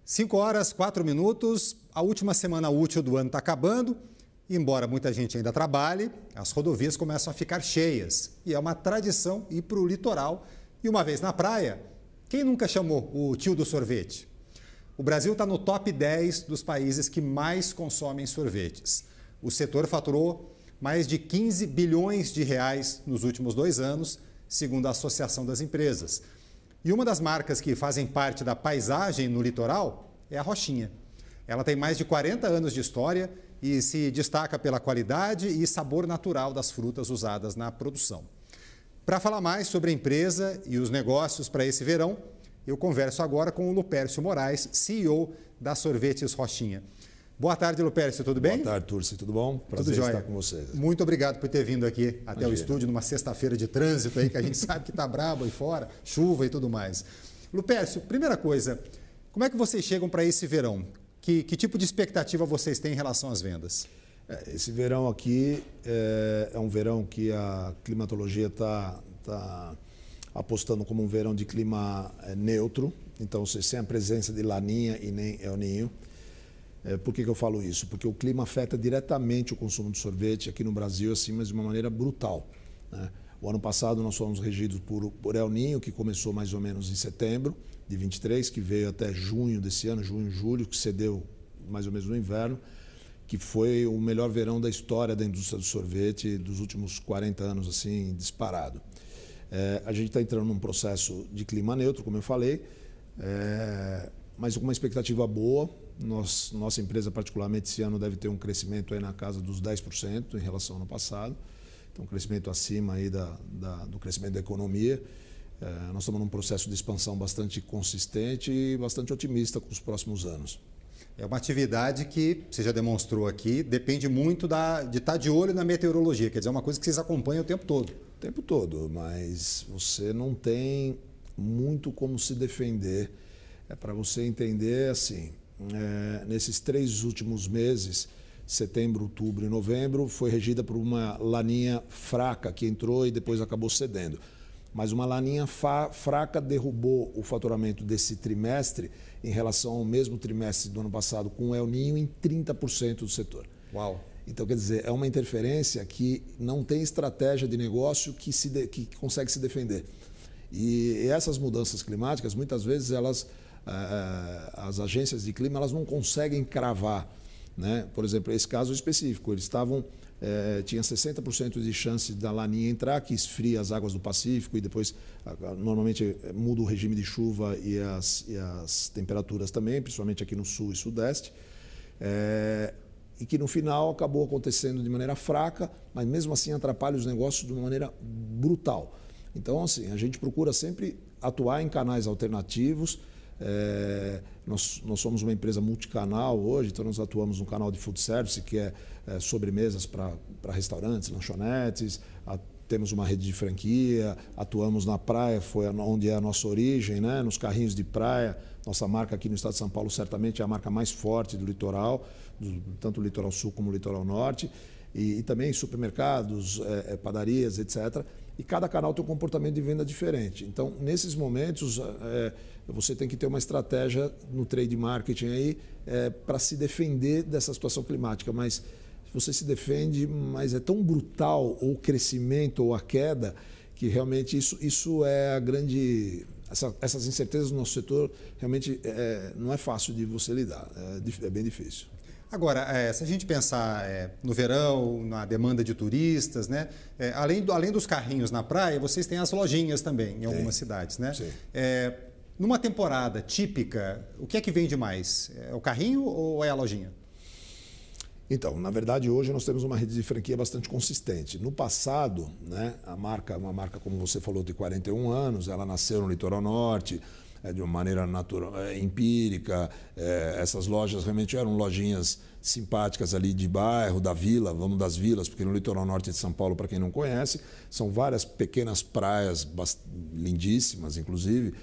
5h04, a última semana útil do ano está acabando. E embora muita gente ainda trabalhe, as rodovias começam a ficar cheias. E é uma tradição ir para o litoral. E uma vez na praia, quem nunca chamou o tio do sorvete? O Brasil está no top 10 dos países que mais consomem sorvetes. O setor faturou mais de 15 bilhões de reais nos últimos 2 anos, segundo a Associação das Empresas. E uma das marcas que fazem parte da paisagem no litoral é a Rochinha. Ela tem mais de 40 anos de história e se destaca pela qualidade e sabor natural das frutas usadas na produção. Para falar mais sobre a empresa e os negócios para esse verão, eu converso agora com o Lupércio Moraes, CEO da Sorvetes Rochinha. Boa tarde, Lupércio, tudo bem? Boa tarde, Turci, tudo bom? Prazer tudo estar com vocês. Muito obrigado por ter vindo aqui até o estúdio numa sexta-feira de trânsito aí, que a gente sabe que está brabo aí fora, chuva e tudo mais. Lupércio, primeira coisa, como é que vocês chegam para esse verão? Que tipo de expectativa vocês têm em relação às vendas? Esse verão aqui é um verão que a climatologia está apostando como um verão de clima neutro, então sem a presença de Laninha e nem El Niño. Por que eu falo isso? Porque o clima afeta diretamente o consumo de sorvete aqui no Brasil, assim, mas de uma maneira brutal, né? O ano passado nós fomos regidos por El Niño, que começou mais ou menos em setembro de 23, que veio até junho desse ano, junho, julho, que cedeu mais ou menos no inverno, que foi o melhor verão da história da indústria do sorvete dos últimos 40 anos, assim, disparado. A gente está entrando num processo de clima neutro, como eu falei, mas com uma expectativa boa. Nossa empresa, particularmente, esse ano deve ter um crescimento aí na casa dos 10% em relação ao ano passado. Então, um crescimento acima aí do crescimento da economia. Nós estamos num processo de expansão bastante consistente e bastante otimista com os próximos anos. É uma atividade que, você já demonstrou aqui, depende muito de estar de olho na meteorologia. Quer dizer, é uma coisa que vocês acompanham o tempo todo. O tempo todo, mas você não tem muito como se defender. Para você entender, assim, nesses 3 últimos meses, setembro, outubro e novembro, foi regida por uma laninha fraca que entrou e depois acabou cedendo. Mas uma laninha fraca derrubou o faturamento desse trimestre em relação ao mesmo trimestre do ano passado com o El Niño em 30% do setor. Uau! Então, quer dizer, é uma interferência que não tem estratégia de negócio que consegue se defender. E essas mudanças climáticas, muitas vezes, as agências de clima elas não conseguem cravar, né? Por exemplo, esse caso específico, eles tinha 60% de chance da laninha entrar, que esfria as águas do Pacífico e depois normalmente muda o regime de chuva e as temperaturas também, principalmente aqui no sul e sudeste. E que no final acabou acontecendo de maneira fraca, mas mesmo assim atrapalha os negócios de uma maneira brutal. Então, assim, a gente procura sempre atuar em canais alternativos. Nós somos uma empresa multicanal hoje, então nós atuamos no canal de food service, que é sobremesas para restaurantes, lanchonetes, temos uma rede de franquia, atuamos na praia, foi onde é a nossa origem, né? Nos carrinhos de praia. Nossa marca aqui no estado de São Paulo certamente é a marca mais forte do litoral, tanto o litoral sul como o litoral norte, e também supermercados, padarias, etc. E cada canal tem um comportamento de venda diferente. Então, nesses momentos, você tem que ter uma estratégia no trade marketing aí para se defender dessa situação climática. Mas você se defende, mas é tão brutal o crescimento ou a queda que realmente isso é a grande... Essas incertezas no nosso setor realmente não é fácil de você lidar, é bem difícil. Agora, se a gente pensar no verão, na demanda de turistas, né? Além dos carrinhos na praia, vocês têm as lojinhas também em algumas cidades, né? Sim. Numa temporada típica, o que é que vende mais? É o carrinho ou é a lojinha? Então, na verdade, hoje nós temos uma rede de franquia bastante consistente. No passado, né, uma marca, como você falou, de 41 anos, ela nasceu no litoral norte, de uma maneira natural, empírica. Essas lojas realmente eram lojinhas simpáticas ali de bairro, da vila, vamos das vilas, porque no litoral norte de São Paulo, para quem não conhece, são várias pequenas praias lindíssimas, inclusive,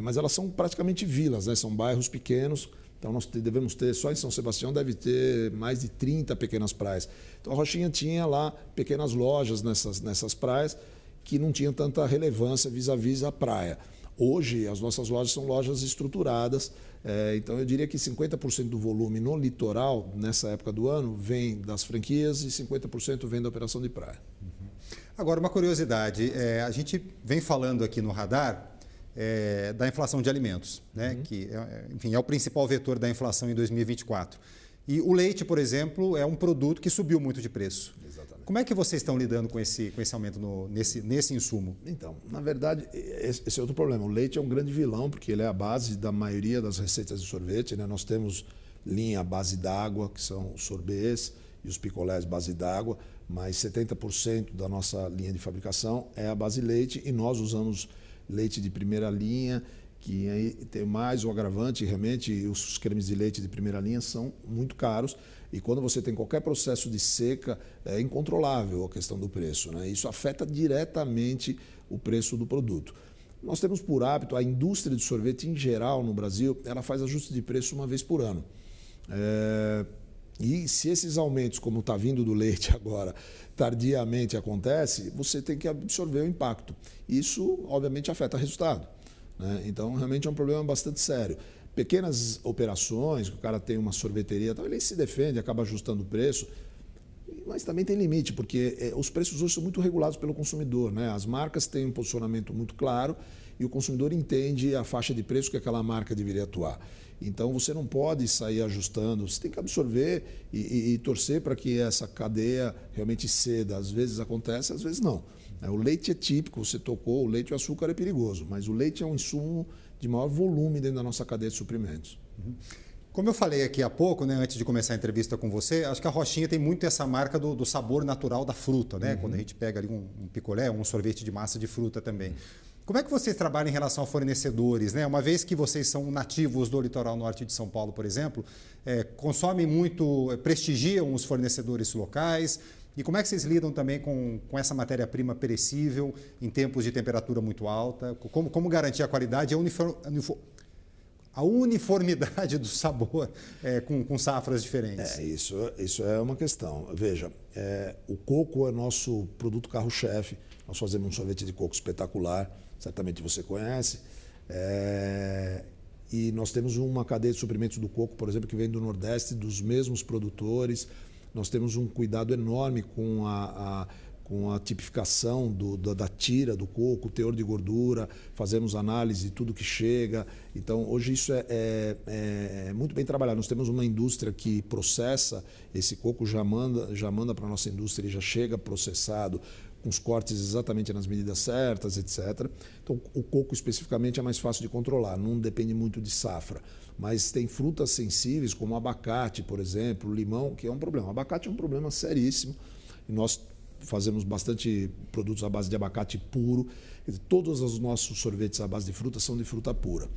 mas elas são praticamente vilas, né? São bairros pequenos. Então, nós devemos ter, só em São Sebastião, deve ter mais de 30 pequenas praias. Então, a Rochinha tinha lá pequenas lojas nessas praias que não tinham tanta relevância vis-à-vis a praia. Hoje, as nossas lojas são lojas estruturadas, então eu diria que 50% do volume no litoral, nessa época do ano, vem das franquias e 50% vem da operação de praia. Agora, uma curiosidade, a gente vem falando aqui no Radar da inflação de alimentos, né? Que enfim, é o principal vetor da inflação em 2024. E o leite, por exemplo, é um produto que subiu muito de preço. Exatamente. Como é que vocês estão lidando com esse aumento nesse insumo? Então, na verdade, esse é outro problema. O leite é um grande vilão, porque ele é a base da maioria das receitas de sorvete, né? Nós temos linha à base d'água, que são os sorbets e os picolés base d'água, mas 70% da nossa linha de fabricação é a base leite, e nós usamos leite de primeira linha, que aí tem mais o agravante, realmente os cremes de leite de primeira linha são muito caros, e quando você tem qualquer processo de seca, é incontrolável a questão do preço, né? Isso afeta diretamente o preço do produto. Nós temos por hábito, a indústria de sorvete em geral no Brasil, ela faz ajuste de preço uma vez por ano. E se esses aumentos, como está vindo do leite agora, tardiamente acontece, você tem que absorver o impacto. Isso, obviamente, afeta o resultado, né? Então, realmente é um problema bastante sério. Pequenas operações, que o cara tem uma sorveteria, ele se defende, acaba ajustando o preço, mas também tem limite, porque os preços hoje são muito regulados pelo consumidor, né? As marcas têm um posicionamento muito claro e o consumidor entende a faixa de preço que aquela marca deveria atuar. Então, você não pode sair ajustando, você tem que absorver e torcer para que essa cadeia realmente ceda. Às vezes acontece, às vezes não. O leite é típico, você tocou, o leite e o açúcar é perigoso, mas o leite é um insumo de maior volume dentro da nossa cadeia de suprimentos. Como eu falei aqui há pouco, né, antes de começar a entrevista com você, acho que a Rochinha tem muito essa marca do sabor natural da fruta, né? Quando a gente pega ali um picolé, um sorvete de massa de fruta também. Como é que vocês trabalham em relação a fornecedores, né? Uma vez que vocês são nativos do litoral norte de São Paulo, por exemplo, consomem muito, prestigiam os fornecedores locais. E como é que vocês lidam também com essa matéria-prima perecível em tempos de temperatura muito alta? Como garantir a qualidade e a uniformidade do sabor com safras diferentes? Isso é uma questão. Veja, o coco é nosso produto carro-chefe. Nós fazemos um sorvete de coco espetacular, certamente você conhece. E nós temos uma cadeia de suprimentos do coco, por exemplo, que vem do Nordeste, dos mesmos produtores. Nós temos um cuidado enorme com a tipificação da tira do coco, o teor de gordura, fazemos análise de tudo que chega. Então, hoje isso é muito bem trabalhado. Nós temos uma indústria que processa esse coco, já manda para a nossa indústria e já chega processado, com os cortes exatamente nas medidas certas, etc. Então, o coco especificamente é mais fácil de controlar, não depende muito de safra. Mas tem frutas sensíveis, como o abacate, por exemplo, o limão, que é um problema. O abacate é um problema seríssimo, e nós fazemos bastante produtos à base de abacate puro. Todos os nossos sorvetes à base de fruta são de fruta pura.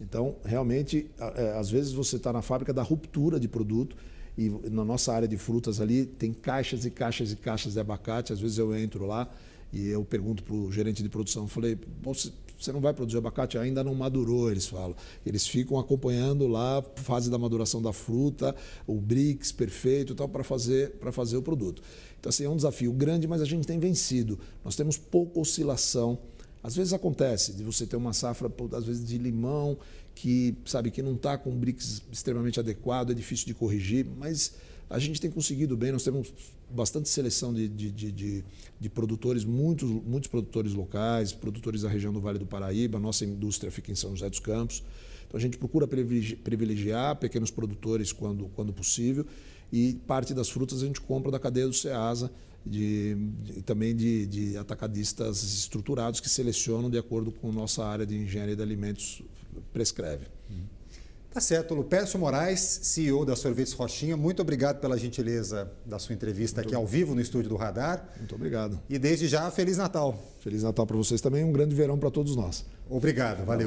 Então, realmente, às vezes você está na fábrica da ruptura de produto, e na nossa área de frutas ali tem caixas e caixas e caixas de abacate. Às vezes eu entro lá e eu pergunto para o gerente de produção, falei, você não vai produzir abacate? Ainda não madurou, eles falam. Eles ficam acompanhando lá a fase da maduração da fruta, o Brix perfeito e tal, para fazer o produto. Então, assim, é um desafio grande, mas a gente tem vencido. Nós temos pouca oscilação. Às vezes acontece de você ter uma safra, às vezes, de limão, que não está com um Brix extremamente adequado, é difícil de corrigir, mas a gente tem conseguido bem. Nós temos bastante seleção de produtores, muitos produtores locais, produtores da região do Vale do Paraíba. Nossa indústria fica em São José dos Campos. Então, a gente procura privilegiar pequenos produtores quando possível, e parte das frutas a gente compra da cadeia do Ceasa, também de atacadistas estruturados que selecionam de acordo com nossa área de engenharia de alimentos prescreve. Tá certo. Lupércio Moraes, CEO da Sorvetes Rochinha, muito obrigado pela gentileza da sua entrevista aqui ao vivo no estúdio do Radar. Muito obrigado. E desde já, Feliz Natal. Feliz Natal para vocês também, um grande verão para todos nós. Obrigado, valeu.